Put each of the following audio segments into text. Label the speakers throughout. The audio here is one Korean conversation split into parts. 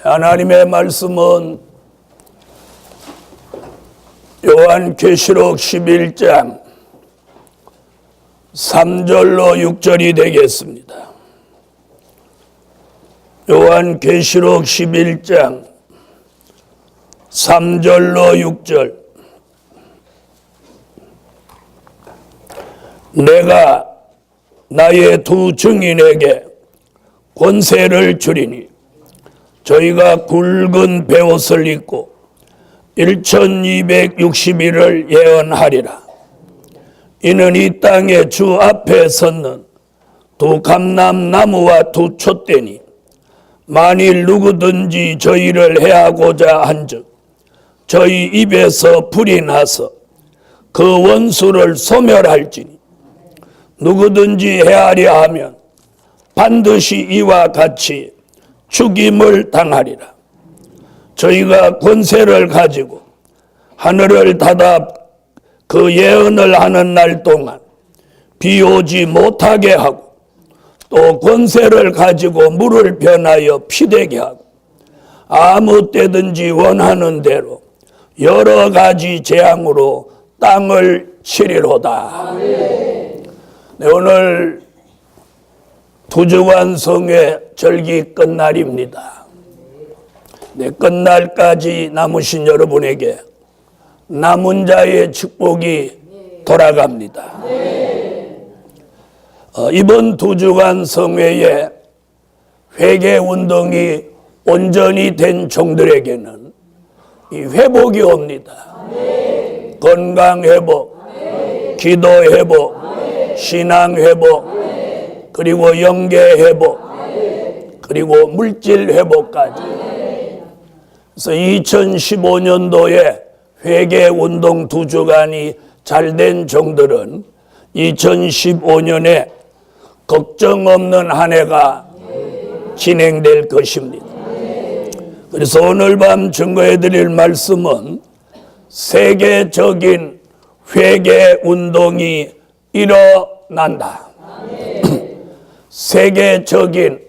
Speaker 1: 하나님의 말씀은 요한계시록 11장 3절로 6절이 되겠습니다. 요한계시록 11장 3절로 6절. 내가 나의 두 증인에게 권세를 주리니 저희가 굵은 베옷을 입고 1260일을 예언하리라. 이는 이 땅의 주 앞에 섰는 두 감람나무와 두 촛대니 만일 누구든지 저희를 해하고자 한즉 저희 입에서 불이 나서 그 원수를 소멸할지니 누구든지 해하려 하면 반드시 이와 같이 죽임을 당하리라. 저희가 권세를 가지고 하늘을 닫아 그 예언을 하는 날 동안 비 오지 못하게 하고 또 권세를 가지고 물을 변하여 피되게 하고 아무 때든지 원하는 대로 여러 가지 재앙으로 땅을 치리로다. 네, 오늘 두주간 성회 절기 끝날입니다. 네, 끝날까지 남으신 여러분에게 남은 자의 축복이 돌아갑니다. 이번 두주간 성회에 회개운동이 온전히 된 종들에게는 이 회복이 옵니다. 건강회복, 기도회복, 신앙회복, 그리고 영계회복, 그리고 물질회복까지. 그래서 2015년도에 회개운동 두주간이 잘된 종들은 2015년에 걱정 없는 한 해가 진행될 것입니다. 그래서 오늘 밤 증거해 드릴 말씀은 세계적인 회개운동이 일어난다. 세계적인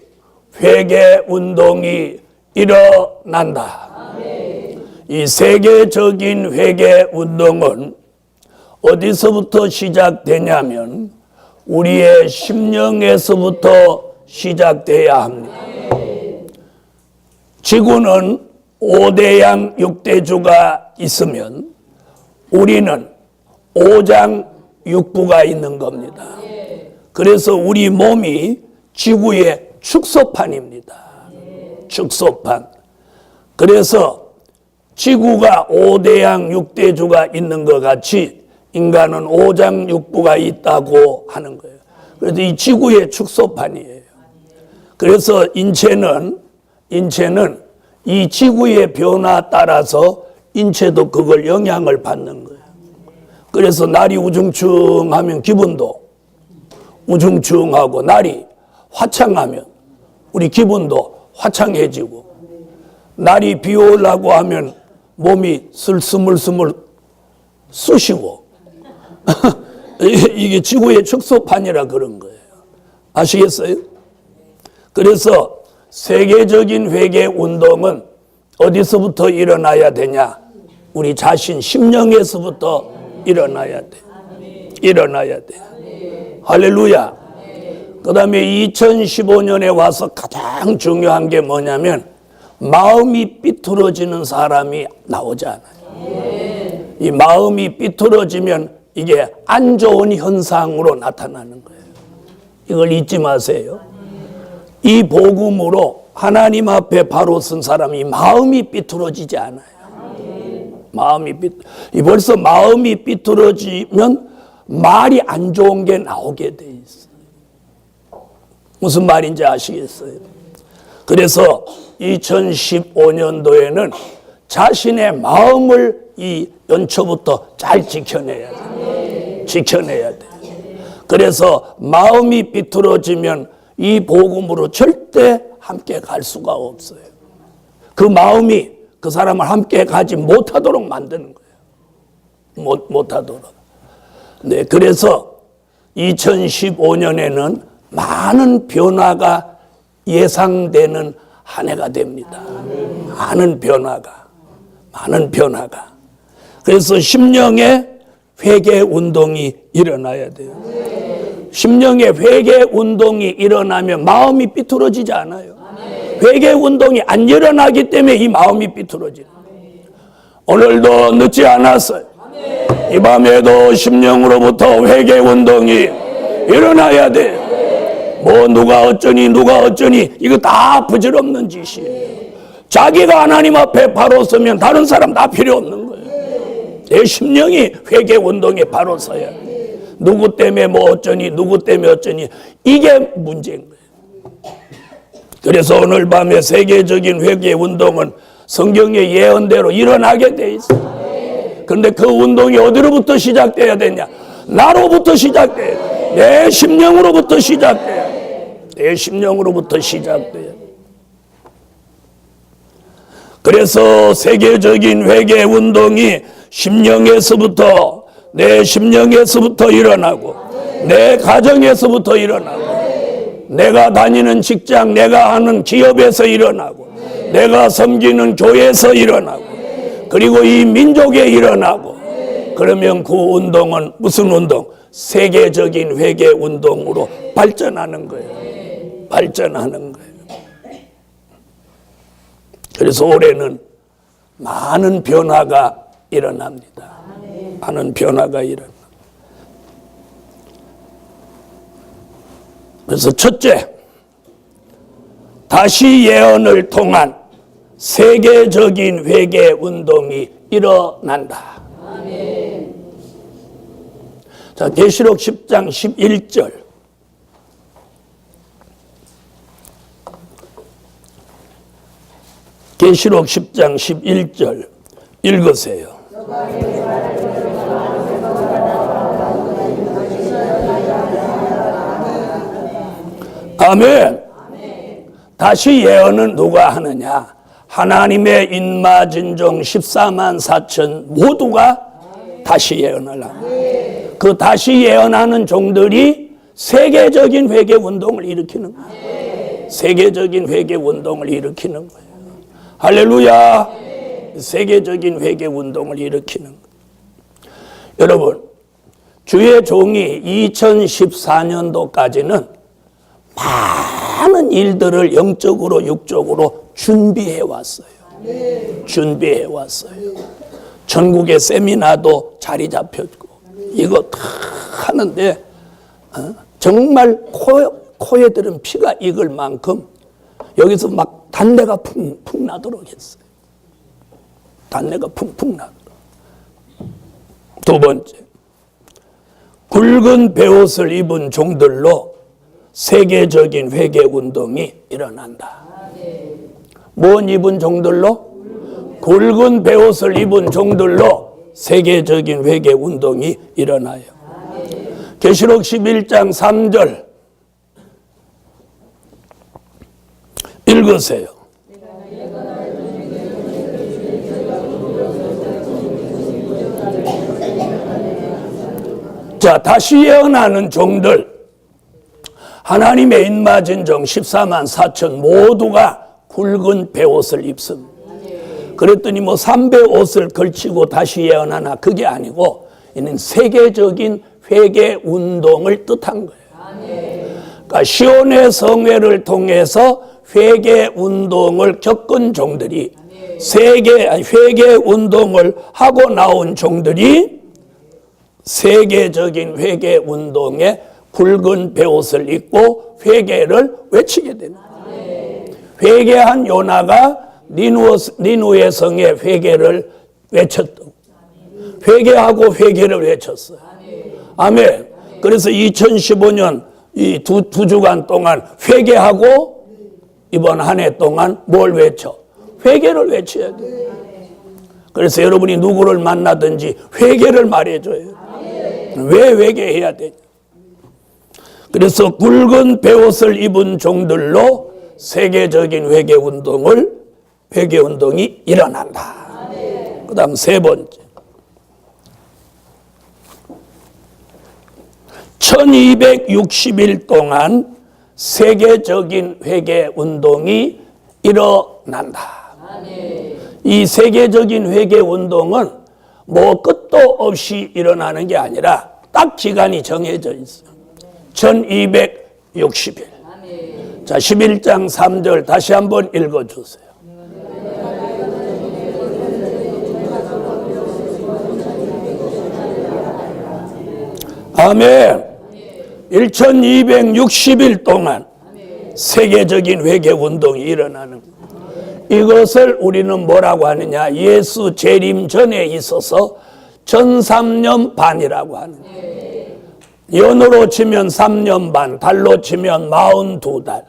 Speaker 1: 회개운동이 일어난다. 이 세계적인 회개운동은 어디서부터 시작되냐면 우리의 심령에서부터 시작돼야 합니다. 지구는 5대양 6대주가 있으면 우리는 5장 6부가 있는 겁니다. 그래서 우리 몸이 지구의 축소판입니다. 축소판. 그래서 지구가 5대양 6대주가 있는 것 같이 인간은 5장 6부가 있다고 하는 거예요. 그래서 이 지구의 축소판이에요. 그래서 인체는 이 지구의 변화 따라서 인체도 그걸 영향을 받는 거예요. 그래서 날이 우중충하면 기분도 우중충하고 날이 화창하면 우리 기분도 화창해지고 날이 비 오려고 하면 몸이 스물스물 쑤시고 이게 지구의 축소판이라 그런 거예요. 아시겠어요? 그래서 세계적인 회개 운동은 어디서부터 일어나야 되냐? 우리 자신 심령에서부터 일어나야 돼. 일어나야 돼. 할렐루야. 그 다음에 2015년에 와서 가장 중요한 게 뭐냐면 마음이 삐뚤어지는 사람이 나오지 않아요. 이 마음이 삐뚤어지면 이게 안 좋은 현상으로 나타나는 거예요. 이걸 잊지 마세요. 이 복음으로 하나님 앞에 바로 선 사람이 마음이 삐뚤어지지 않아요. 벌써 마음이 삐뚤어지면 말이 안 좋은 게 나오게 돼 있어요. 무슨 말인지 아시겠어요? 그래서 2015년도에는 자신의 마음을 이 연초부터 잘 지켜내야 돼. 지켜내야 돼. 그래서 마음이 삐뚤어지면 이 복음으로 절대 함께 갈 수가 없어요. 그 마음이 그 사람을 함께 가지 못하도록 만드는 거예요. 못하도록. 네, 그래서 2015년에는 많은 변화가 예상되는 한 해가 됩니다. 많은 변화가. 그래서 심령의 회개 운동이 일어나야 돼요. 심령의 회개 운동이 일어나면 마음이 삐뚤어지지 않아요. 회개 운동이 안 일어나기 때문에 이 마음이 삐뚤어지는 거예요. 오늘도 늦지 않았어요. 이 밤에도 심령으로부터 회개 운동이 일어나야 돼요. 뭐 누가 어쩌니 이거 다 부질없는 짓이에요. 자기가 하나님 앞에 바로 서면 다른 사람 다 필요 없는 거예요. 내 심령이 회개 운동에 바로 서야 돼요. 누구 때문에 뭐 어쩌니 이게 문제인 거예요. 그래서 오늘 밤에 세계적인 회개 운동은 성경의 예언대로 일어나게 돼 있어요. 그런데 그 운동이 어디로부터 시작돼야 되냐? 나로부터 시작돼야 돼. 내 심령으로부터 시작돼야 돼. 내 심령으로부터 시작돼야 돼. 그래서 세계적인 회개 운동이 심령에서부터, 내 심령에서부터 일어나고, 내 가정에서부터 일어나고, 내가 다니는 직장, 내가 하는 기업에서 일어나고, 내가 섬기는 교회에서 일어나고, 그리고 이 민족에 일어나고, 그러면 그 운동은 무슨 운동? 세계적인 회개 운동으로 발전하는 거예요. 발전하는 거예요. 그래서 올해는 많은 변화가 일어납니다. 많은 변화가 일어납니다. 그래서 첫째, 다시 예언을 통한 세계적인 회개 운동이 일어난다. 자, 계시록 10장 11절. 계시록 10장 11절 읽으세요. 아멘. 다시 예언은 누가 하느냐? 하나님의 인마진종 14만 4천 모두가 다시 예언을 합니다. 그 다시 예언하는 종들이 세계적인 회개 운동을 일으키는 거예요. 세계적인 회개 운동을 일으키는 거예요. 할렐루야. 세계적인 회개 운동을 일으키는 거예요. 여러분, 주의 종이 2014년도까지는 많은 일들을 영적으로 육적으로 준비해 왔어요. 준비해 왔어요. 전국의 세미나도 자리 잡혔고 이거 다 하는데 정말 코에 들은 피가 익을 만큼 여기서 막 단내가 푹푹 나도록 했어요. 단내가 푹푹 나도록. 두 번째, 굵은 베옷을 입은 종들로 세계적인 회개 운동이 일어난다. 뭔 입은 종들로? 굵은 베옷을 입은 종들로 세계적인 회개 운동이 일어나요. 계시록 11장 3절 읽으세요. 자, 다시 예언하는 종들, 하나님의 인마진종 14만 4천 모두가 굵은 베옷을 입습니다. 그랬더니 뭐 삼배 옷을 걸치고 다시 예언하나 그게 아니고 이는 세계적인 회개 운동을 뜻한 거예요. 그러니까 시온의 성회를 통해서 회개 운동을 겪은 종들이 회개 운동을 하고 나온 종들이 세계적인 회개 운동에 굵은 베옷을 입고 회개를 외치게 됩니다. 회개한 요나가 니누의 성에 회개를 외쳤던, 회개하고 회개를 외쳤어요. 아멘. 그래서 2015년 이 두 주간 동안 회개하고 이번 한 해 동안 뭘 외쳐? 회개를 외쳐야 돼요. 그래서 여러분이 누구를 만나든지 회개를 말해줘요. 왜 회개해야 되냐? 그래서 굵은 베옷을 입은 종들로 세계적인 회개 운동이 일어난다. 그 다음 세 번째. 1260일 동안 세계적인 회개 운동이 일어난다. 이 세계적인 회개 운동은 뭐 끝도 없이 일어나는 게 아니라 딱 기간이 정해져 있어요. 1260일. 자, 11장 3절 다시 한번 읽어주세요. 아멘. 1260일 동안 세계적인 회개 운동이 일어나는 거예요. 이것을 우리는 뭐라고 하느냐? 예수 재림 전에 있어서 전삼년 반이라고 하는 거예요. 연으로 치면 3년 반, 달로 치면 42달,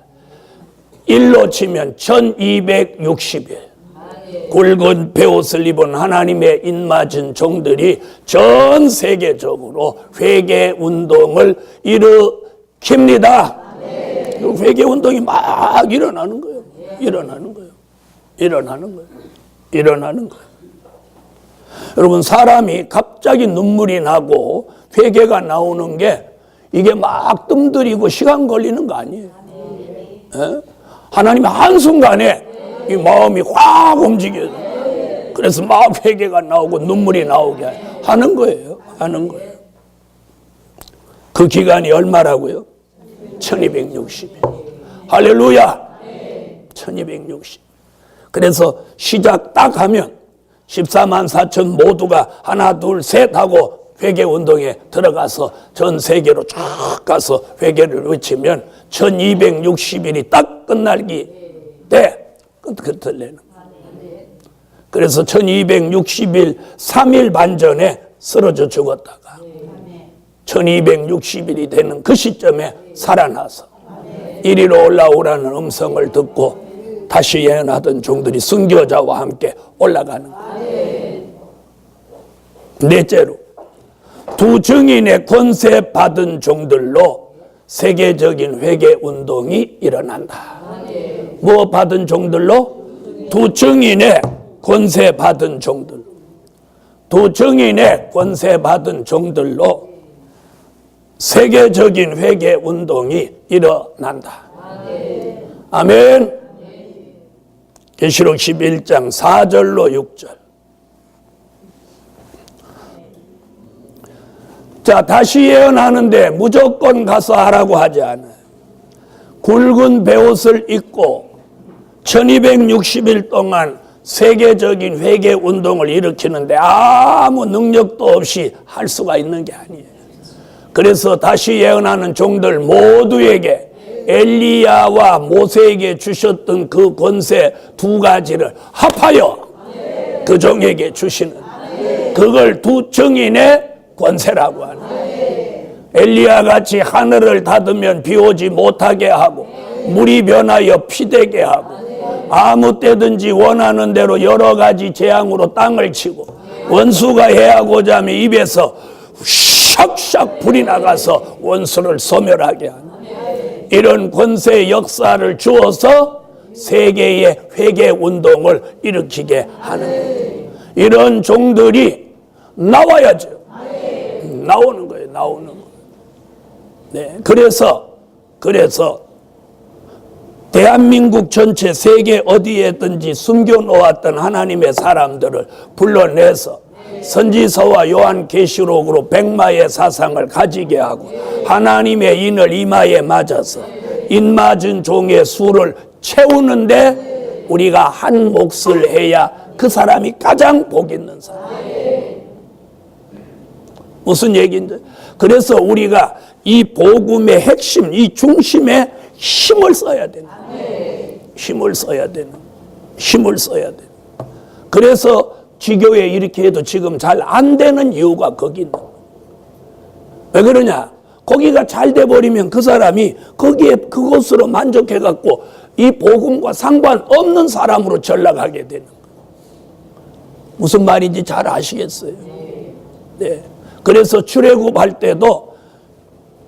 Speaker 1: 일로 치면 1260일. 굵은 베옷을 입은 하나님의 입맞은 종들이 전 세계적으로 회개 운동을 일으킵니다. 회개 운동이 막 일어나는 거예요. 일어나는 거예요. 여러분, 사람이 갑자기 눈물이 나고 회개가 나오는 게 이게 막 뜸들이고 시간 걸리는 거 아니에요. 예? 하나님이 한순간에 이 마음이 확 움직여요. 그래서 막 회개가 나오고 눈물이 나오게 하는 거예요. 그 기간이 얼마라고요? 1260일. 할렐루야. 1260. 그래서 시작 딱 하면 14만 4천 모두가 하나 둘 셋 하고 회개운동에 들어가서 전 세계로 쫙 가서 회개를 외치면 1260일이 딱 끝날기 때 끝을 내는 거예요. 그래서 1260일 3일 반 전에 쓰러져 죽었다가 1260일이 되는 그 시점에 살아나서 이리로 올라오라는 음성을 듣고 다시 예언하던 종들이 순교자와 함께 올라가는 거예요. 넷째로, 두 증인의 권세 받은 종들로 세계적인 회개 운동이 일어난다. 뭐 받은 종들로? 두 증인의 권세 받은 종들. 두 증인의 권세 받은 종들로 세계적인 회개 운동이 일어난다. 아멘. 계시록 11장 4절로 6절. 자, 다시 예언하는데 무조건 가서 하라고 하지 않아요. 굵은 베옷을 입고 1260일 동안 세계적인 회개 운동을 일으키는데 아무 능력도 없이 할 수가 있는 게 아니에요. 그래서 다시 예언하는 종들 모두에게 엘리야와 모세에게 주셨던 그 권세 두 가지를 합하여 그 종에게 주시는, 그걸 두 증인의 권세라고 하는 거예요. 엘리야 같이 하늘을 닫으면 비 오지 못하게 하고 물이 변하여 피되게 하고 아무 때든지 원하는 대로 여러 가지 재앙으로 땅을 치고 원수가 해하고자 하면 입에서 샥샥 불이 나가서 원수를 소멸하게 하는 이런 권세의 역사를 주어서 세계의 회개 운동을 일으키게 하는 거예요. 이런 종들이 나와야죠. 나오는 거예요. 네, 그래서 대한민국 전체 세계 어디에든지 숨겨놓았던 하나님의 사람들을 불러내서 선지서와 요한계시록으로 백마의 사상을 가지게 하고 하나님의 인을 이마에 맞아서 인 맞은 종의 수를 채우는데 우리가 한 몫을 해야 그 사람이 가장 복 있는 사람. 무슨 얘기인지. 그래서 우리가 이 복음의 핵심, 이 중심에 힘을 써야 되는. 힘을 써야 되는. 그래서 지교회 이렇게 해도 지금 잘 안 되는 이유가 거기 있는 거예요. 왜 그러냐? 거기가 잘 돼버리면 그 사람이 거기에 그것으로 만족해갖고 이 복음과 상관없는 사람으로 전락하게 되는 거예요. 무슨 말인지 잘 아시겠어요? 네. 그래서 출애굽할 때도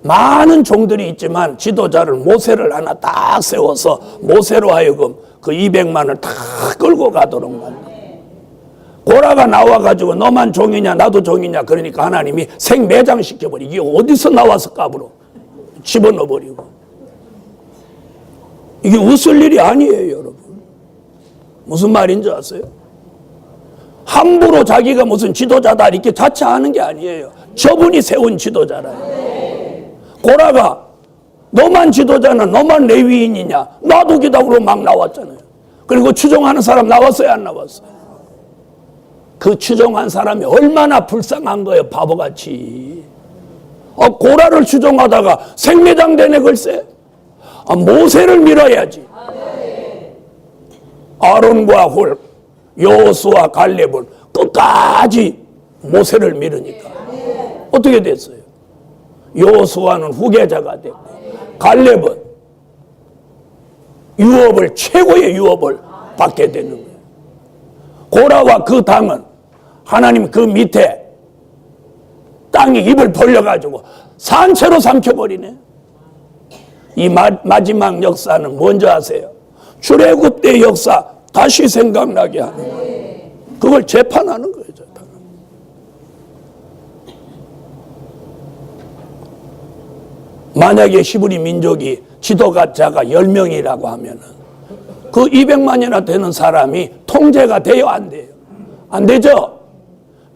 Speaker 1: 많은 종들이 있지만 지도자를 모세를 하나 딱 세워서 모세로 하여금 그 200만을 다 끌고 가도록 만들어. 고라가 나와가지고 너만 종이냐 나도 종이냐 그러니까 하나님이 생매장시켜버리고 이게 어디서 나와서 까불어 집어넣어버리고. 이게 웃을 일이 아니에요, 여러분. 무슨 말인지 아세요? 함부로 자기가 무슨 지도자다 이렇게 자처하는 게 아니에요. 저분이 세운 지도자라요. 고라가 너만 지도자나 너만 레위인이냐 놔두기다 그러고 막 나왔잖아요. 그리고 추종하는 사람 나왔어요 안 나왔어요? 그 추종한 사람이 얼마나 불쌍한 거예요. 바보같이. 고라를 추종하다가 생매장 되네 글쎄. 모세를 밀어야지. 아론과 홀, 여호수아 갈렙은 끝까지 모세를 밀으니까 어떻게 됐어요? 여호수아는 후계자가 됐고 갈렙은 유업을 최고의 유업을 받게 되는 거예요. 고라와 그 당은 하나님 그 밑에 땅이 입을 벌려가지고 산채로 삼켜버리네. 이 마지막 역사는 뭔지 아세요? 출애굽 때 역사 다시 생각나게 하는 거예요. 그걸 재판하는 거예요. 재판. 만약에 히브리 민족이 지도자가 10명이라고 하면은 그 200만이나 되는 사람이 통제가 돼요? 안 돼요? 안 되죠?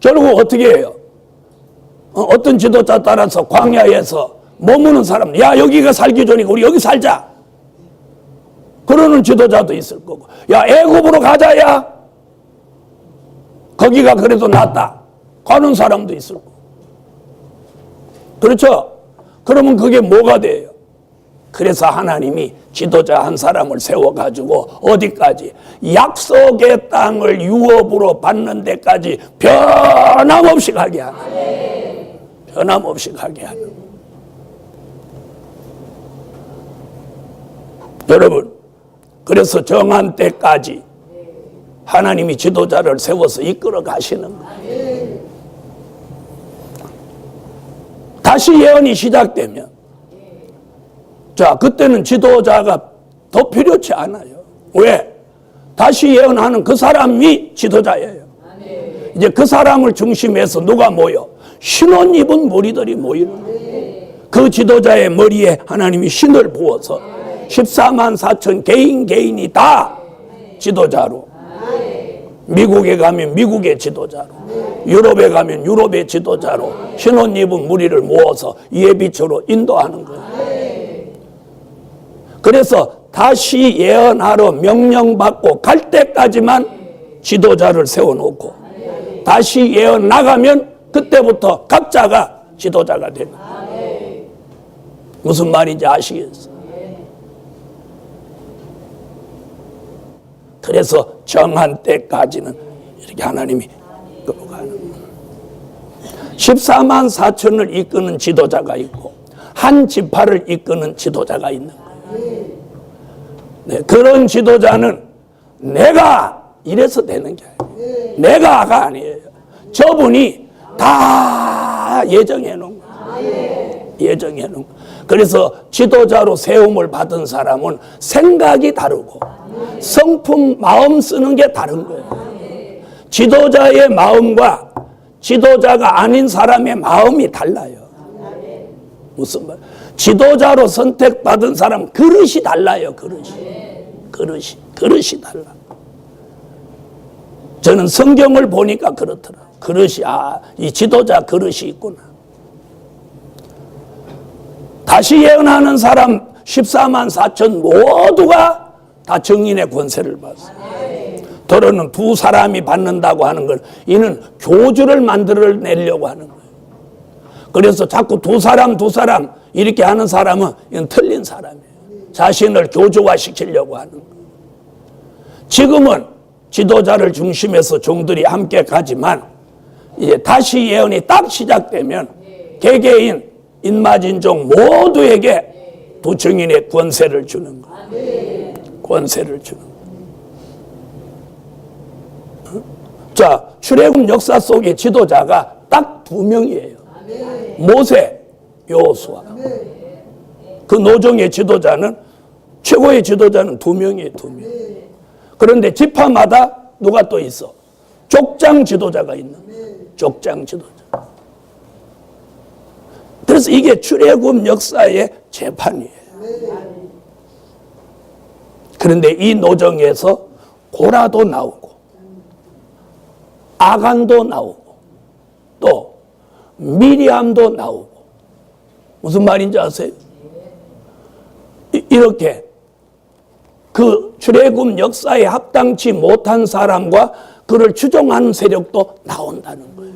Speaker 1: 결국 어떻게 해요? 어떤 지도자 따라서 광야에서 머무는 사람, 야 여기가 살기 좋으니까 우리 여기 살자 그러는 지도자도 있을 거고, 야 애굽으로 가자 야 거기가 그래도 낫다 가는 사람도 있을 거고. 그렇죠? 그러면 그게 뭐가 돼요? 그래서 하나님이 지도자 한 사람을 세워가지고 어디까지? 약속의 땅을 유업으로 받는 데까지 변함없이 가게 하는 거예요. 변함없이 가게 하는 거예요. 여러분, 그래서 정한 때까지 하나님이 지도자를 세워서 이끌어 가시는 거예요. 다시 예언이 시작되면 자, 그때는 지도자가 더 필요치 않아요. 왜? 다시 예언하는 그 사람이 지도자예요. 이제 그 사람을 중심해서 누가 모여? 신옷 입은 무리들이 모이는 거예요. 그 지도자의 머리에 하나님이 신을 부어서 14만 4천 개인이 다 지도자로, 미국에 가면 미국의 지도자로, 유럽에 가면 유럽의 지도자로 신옷 입은 무리를 모아서 예비처로 인도하는 거예요. 그래서 다시 예언하러 명령받고 갈 때까지만 지도자를 세워놓고 다시 예언 나가면 그때부터 각자가 지도자가 되는 거예요. 무슨 말인지 아시겠어요? 그래서 정한 때까지는 이렇게 하나님이 끌고 가는 거예요. 14만 4천을 이끄는 지도자가 있고 한 지파를 이끄는 지도자가 있는 거예요. 네, 그런 지도자는 내가 이래서 되는 게 아니에요. 내가가 아니에요. 저분이 다 예정해 놓은 거예요. 예정해 놓은 거예요. 그래서 지도자로 세움을 받은 사람은 생각이 다르고 성품, 마음 쓰는 게 다른 거예요. 지도자의 마음과 지도자가 아닌 사람의 마음이 달라요. 무슨 말? 지도자로 선택받은 사람 그릇이 달라요. 그릇이 달라. 저는 성경을 보니까 그렇더라. 그릇이, 이 지도자 그릇이 있구나. 다시 예언하는 사람 14만 4천 모두가 다 정인의 권세를 받았어요. 더러는 두 사람이 받는다고 하는 걸 이는 교주를 만들어내려고 하는 거예요. 그래서 자꾸 두 사람 이렇게 하는 사람은 이건 틀린 사람이에요. 자신을 교주화시키려고 하는 거예요. 지금은 지도자를 중심해서 종들이 함께 가지만 이제 다시 예언이 딱 시작되면 개개인 인마진종 모두에게 두 증인의 권세를 주는 거예요. 권세를 주는 거예요. 자, 출애굽 역사 속의 지도자가 딱 두 명이에요. 모세, 여호수아. 그 노정의 지도자는, 최고의 지도자는 두 명이에요. 두 명. 그런데 지파마다 누가 또 있어? 족장 지도자가 있는 거예요. 족장 지도자. 그래서 이게 출애굽 역사의 재판이에요. 그런데 이 노정에서 고라도 나오고 아간도 나오고 또 미리암도 나오고. 무슨 말인지 아세요? 이렇게 그 출애굽 역사에 합당치 못한 사람과 그를 추종하는 세력도 나온다는 거예요.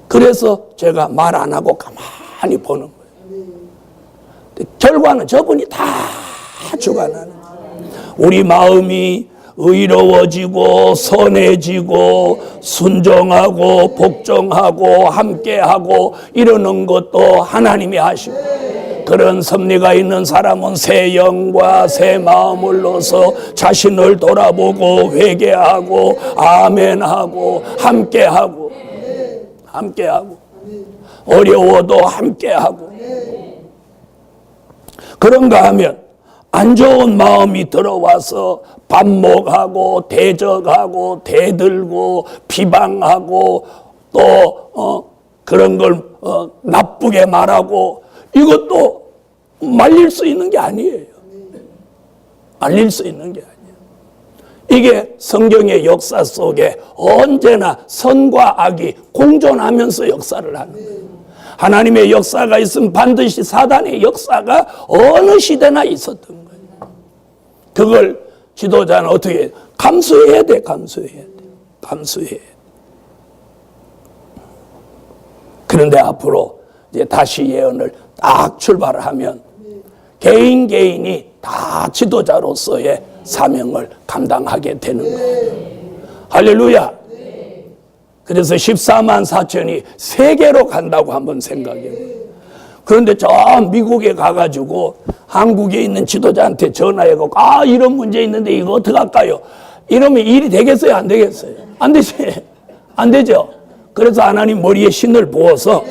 Speaker 1: 그래서 제가 말 안 하고 가만히 보는 거예요. 결과는 저분이 다 주관하는 거예요. 우리 마음이 의로워지고 선해지고 순종하고 복종하고 함께하고 이러는 것도 하나님이 하시고, 그런 섭리가 있는 사람은 새 영과 새 마음을 넣어서 자신을 돌아보고 회개하고 아멘하고 함께하고 어려워도 함께하고. 그런가 하면 안 좋은 마음이 들어와서 반목하고 대적하고 대들고 비방하고 또 그런 걸 나쁘게 말하고, 이것도 말릴 수 있는 게 아니에요. 말릴 수 있는 게 아니에요. 이게 성경의 역사 속에 언제나 선과 악이 공존하면서 역사를 하는 거예요. 하나님의 역사가 있으면 반드시 사단의 역사가 어느 시대나 있었던 거예요. 그걸 지도자는 어떻게 해요? 감수해야 돼. 감수해야 돼. 그런데 앞으로 이제 다시 예언을 딱 출발을 하면 개인이 다 지도자로서의 사명을 감당하게 되는 거예요. 할렐루야. 그래서 14만 4천이 세계로 간다고 한번 생각해요. 그런데 저 미국에 가가지고 한국에 있는 지도자한테 전화해가지고 이런 문제 있는데 이거 어떡할까요? 이러면 일이 되겠어요? 안 되겠어요? 안 되지. 안 되죠. 그래서 하나님 머리에 신을 부어서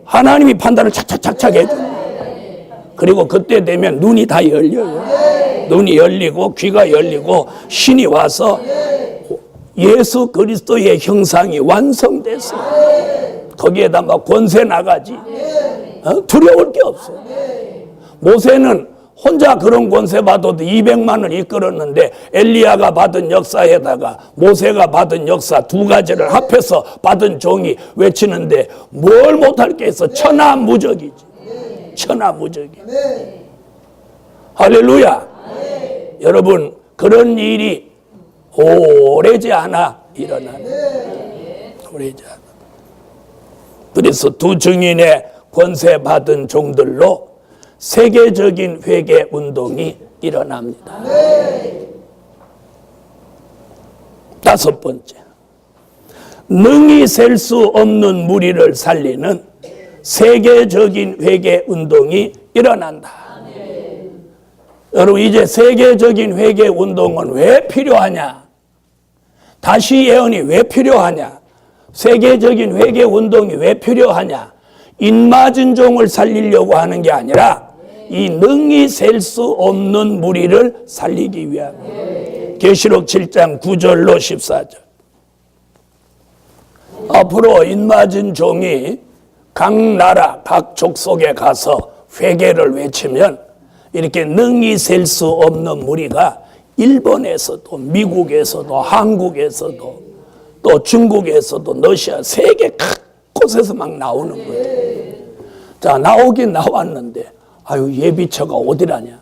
Speaker 1: 하나님이 판단을 착착착착 해줘요. 그리고 그때 되면 눈이 다 열려요. 눈이 열리고 귀가 열리고 신이 와서 예수 그리스도의 형상이 완성됐어. 거기에다 막 권세 나가지. 두려울 게 없어. 모세는 혼자 그런 권세 받아도 200만을 이끌었는데 엘리야가 받은 역사에다가 모세가 받은 역사 두 가지를 합해서 받은 종이 외치는데 뭘 못할 게 있어. 천하무적이지. 천하무적이. 할렐루야. 여러분, 그런 일이 오래지 않아 일어나는. 오래지 않아. 그래서 두 증인의 권세 받은 종들로 세계적인 회개 운동이 일어납니다. 다섯 번째, 능히 셀 수 없는 무리를 살리는 세계적인 회개 운동이 일어난다. 여러분, 이제 세계적인 회개 운동은 왜 필요하냐? 다시 예언이 왜 필요하냐? 세계적인 회개 운동이 왜 필요하냐? 인맞은 종을 살리려고 하는 게 아니라 이 능히 셀 수 없는 무리를 살리기 위함이에요. 계시록 7장 9절로 14절. 앞으로 인맞은 종이 각 나라, 각 족속에 가서 회개를 외치면 이렇게 능히 셀 수 없는 무리가 일본에서도 미국에서도 한국에서도 또 중국에서도 러시아 세계 각 곳에서 막 나오는 거예요. 자, 나오긴 나왔는데 예비처가 어디라냐.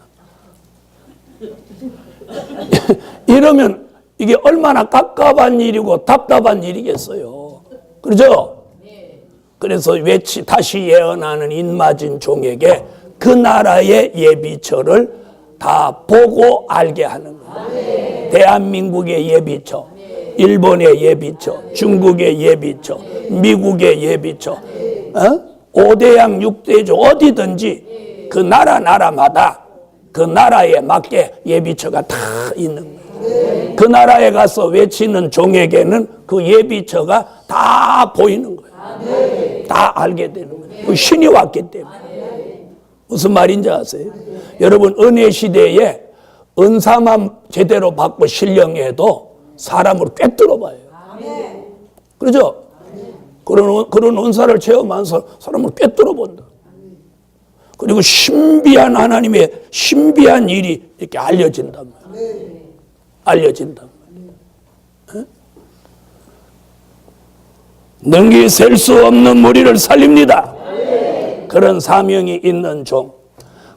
Speaker 1: 이러면 이게 얼마나 깝깝한 일이고 답답한 일이겠어요. 그렇죠? 그래서 다시 예언하는 인맞은 종에게 그 나라의 예비처를 다 보고 알게 하는 거예요. 대한민국의 예비처, 일본의 예비처, 중국의 예비처, 미국의 예비처, 5대양 6대조 어디든지 그 나라마다 그 나라에 맞게 예비처가 다 있는 거예요. 그 나라에 가서 외치는 종에게는 그 예비처가 다 보이는 거예요. 다 알게 되는 거예요. 신이 왔기 때문에. 무슨 말인지 아세요? 여러분, 은혜 시대에 은사만 제대로 받고 신령해도 사람을 꿰뚫어 봐요. 그렇죠? 그런 은사를 체험한 사람을 꿰뚫어 본다. 그리고 신비한 하나님의 신비한 일이 이렇게 알려진단 말이에요. 알려진단 말이에요. 능히 셀 수 없는 무리를 살립니다. 그런 사명이 있는 종.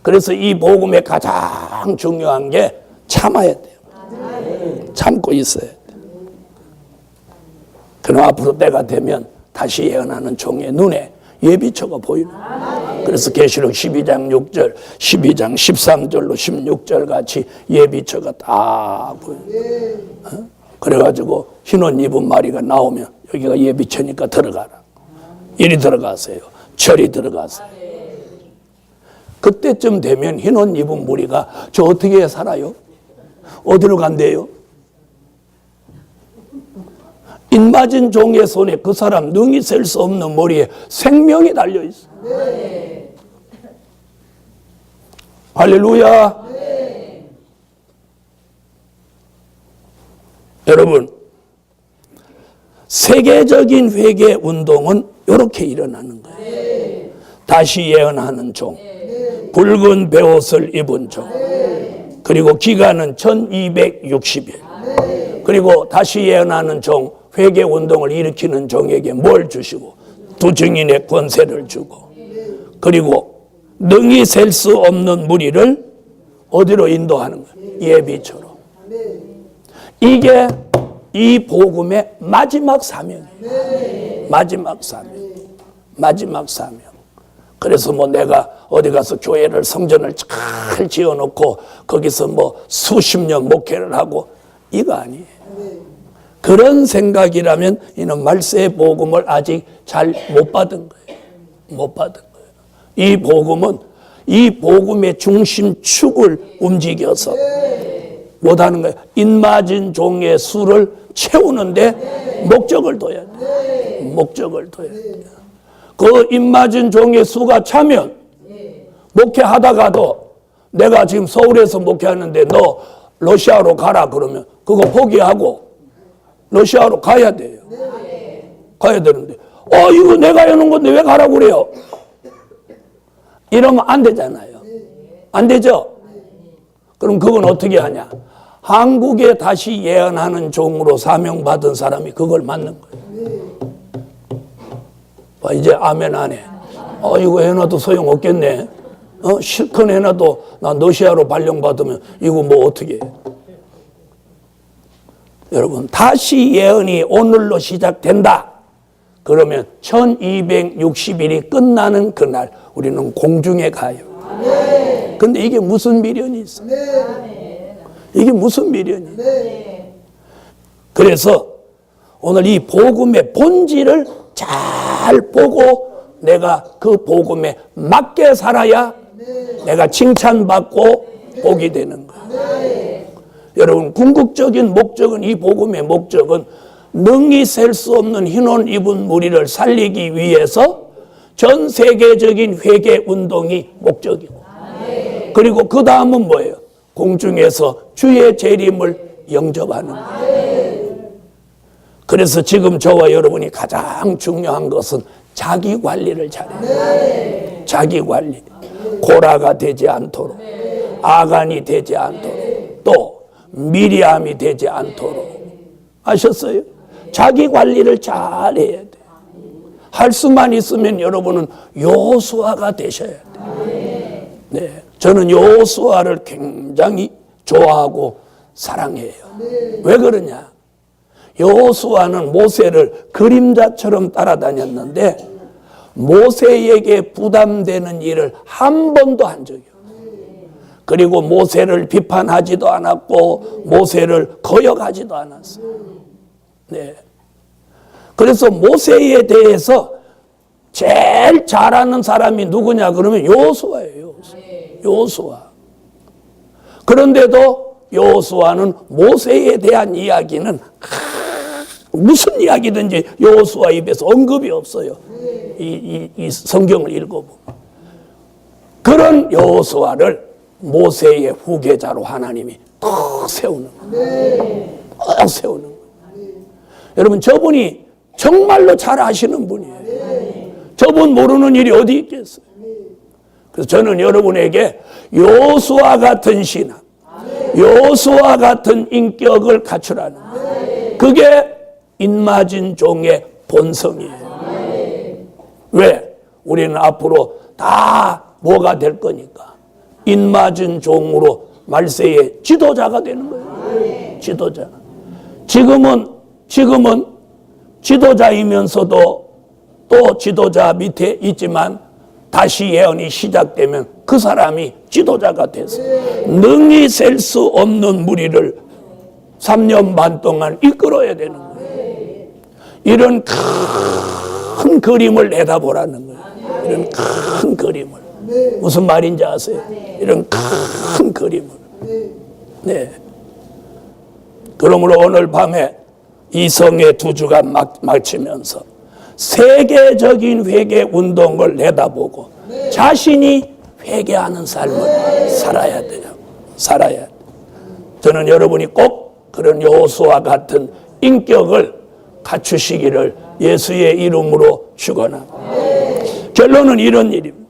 Speaker 1: 그래서 이 복음의 가장 중요한 게 참아야 돼요. 참고 있어야 돼요. 그럼 앞으로 때가 되면 다시 예언하는 종의 눈에 예비처가 보이는 거예요. 그래서 계시록 12장 6절, 12장 13절로 16절 같이 예비처가 딱 보여요. 그래가지고 흰옷 입은 마리가 나오면 여기가 예비처니까 들어가라. 이리 들어가세요. 저리 들어가세요. 그때쯤 되면 흰옷 입은 무리가 저 어떻게 살아요? 어디로 간대요? 인맞은 종의 손에 그 사람 능히 셀 수 없는 머리에 생명이 달려있어. 네. 할렐루야. 네. 여러분, 세계적인 회개 운동은 이렇게 일어나는 거예요. 네. 다시 예언하는 종, 붉은 베옷을 입은 종, 그리고 기간은 1260일, 그리고 다시 예언하는 종, 회개 운동을 일으키는 종에게 뭘 주시고 두 증인의 권세를 주고, 그리고 능히 셀 수 없는 무리를 어디로 인도하는 거예요? 예비처럼. 이게 이 복음의 마지막 사명이에요. 마지막 사명. 마지막 사명. 그래서 뭐 내가 어디 가서 교회를 성전을 잘 지어놓고 거기서 뭐 수십 년 목회를 하고 이거 아니에요. 그런 생각이라면 이는 말세의 복음을 아직 잘 못 받은 거예요. 못 받은 거예요. 이 복음은 이 복음의 중심축을 움직여서 못하는 거예요. 인맞은 종의 수를 채우는데 목적을 둬야 돼요. 목적을 둬야 돼요. 그 입맞은 종의 수가 차면 목회하다가도 내가 지금 서울에서 목회하는데 너 러시아로 가라 그러면 그거 포기하고 러시아로 가야 돼요. 가야 되는데 이거 내가 해놓은 건데 왜 가라고 그래요? 이러면 안 되잖아요. 안 되죠? 그럼 그건 어떻게 하냐? 한국에 다시 예언하는 종으로 사명받은 사람이 그걸 맡는 거예요. 이제 아멘 안 해. 이거 해놔도 소용없겠네. 실컷 해놔도 나 러시아로 발령받으면 이거 뭐 어떻게 해. 여러분, 다시 예언이 오늘로 시작된다. 그러면 1260일이 끝나는 그날 우리는 공중에 가요. 근데 이게 무슨 미련이 있어? 이게 무슨 미련이 있어? 그래서 오늘 이 복음의 본질을 잘 보고 내가 그 복음에 맞게 살아야 내가 칭찬받고 복이 되는 거예요. 여러분, 궁극적인 목적은, 이 복음의 목적은 능히 셀 수 없는 흰옷 입은 무리를 살리기 위해서 전 세계적인 회개 운동이 목적이고, 그리고 그 다음은 뭐예요? 공중에서 주의 재림을 영접하는 거예요. 그래서 지금 저와 여러분이 가장 중요한 것은 자기 관리를 잘해요. 자기 관리. 고라가 되지 않도록, 아간이 되지 않도록, 또 미리암이 되지 않도록. 아셨어요? 자기 관리를 잘해야 돼요. 할 수만 있으면 여러분은 여호수아가 되셔야 돼요. 네, 저는 여호수아를 굉장히 좋아하고 사랑해요. 왜 그러냐? 여호수아는 모세를 그림자처럼 따라다녔는데 모세에게 부담되는 일을 한 번도 한 적이 없어요. 그리고 모세를 비판하지도 않았고 모세를 거역하지도 않았어요. 네. 그래서 모세에 대해서 제일 잘하는 사람이 누구냐 그러면 여호수아예요. 여호수아. 그런데도 여호수아는 모세에 대한 이야기는 무슨 이야기든지 여호수아 입에서 언급이 없어요. 이 성경을 읽어보면. 그런 여호수아를 모세의 후계자로 하나님이 딱 세우는 거예요. 딱 세우는 거예요. 여러분, 저분이 정말로 잘 아시는 분이에요. 저분 모르는 일이 어디 있겠어요. 그래서 저는 여러분에게 여호수아 같은 신앙, 여호수아 같은 인격을 갖추라는 거예요. 그게 인맞은 종의 본성이에요. 왜? 우리는 앞으로 다 뭐가 될 거니까 인맞은 종으로 말세의 지도자가 되는 거예요. 지도자. 지금은 지도자이면서도 또 지도자 밑에 있지만 다시 예언이 시작되면 그 사람이 지도자가 돼서 능히 셀 수 없는 무리를 3년 반 동안 이끌어야 되는 거예요. 이런 큰 그림을 내다보라는 거예요. 이런 큰 그림을. 무슨 말인지 아세요? 이런 큰 그림을. 네. 그러므로 오늘 밤에 이 성의 두 주가 마치면서 세계적인 회개 운동을 내다보고 자신이 회개하는 삶을 살아야 돼요. 살아야 돼요. 저는 여러분이 꼭 그런 여호수아 같은 인격을 갖추시기를 예수의 이름으로 축원합니다. 결론은 이런 일입니다.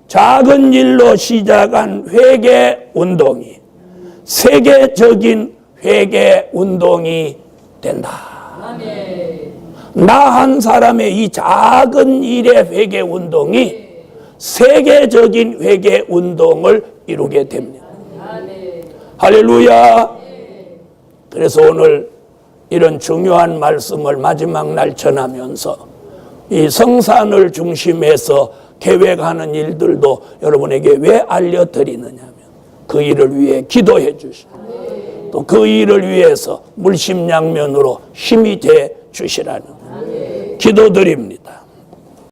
Speaker 1: 작은 일로 시작한 회개 운동이 세계적인 회개 운동이 된다. 나 한 사람의 이 작은 일의 회개 운동이 세계적인 회개 운동을 이루게 됩니다. 할렐루야. 그래서 오늘 이런 중요한 말씀을 마지막 날 전하면서 이 성산을 중심해서 계획하는 일들도 여러분에게 왜 알려드리느냐면 그 일을 위해 기도해 주시고 또 그 일을 위해서 물심양면으로 힘이 돼 주시라는 기도드립니다.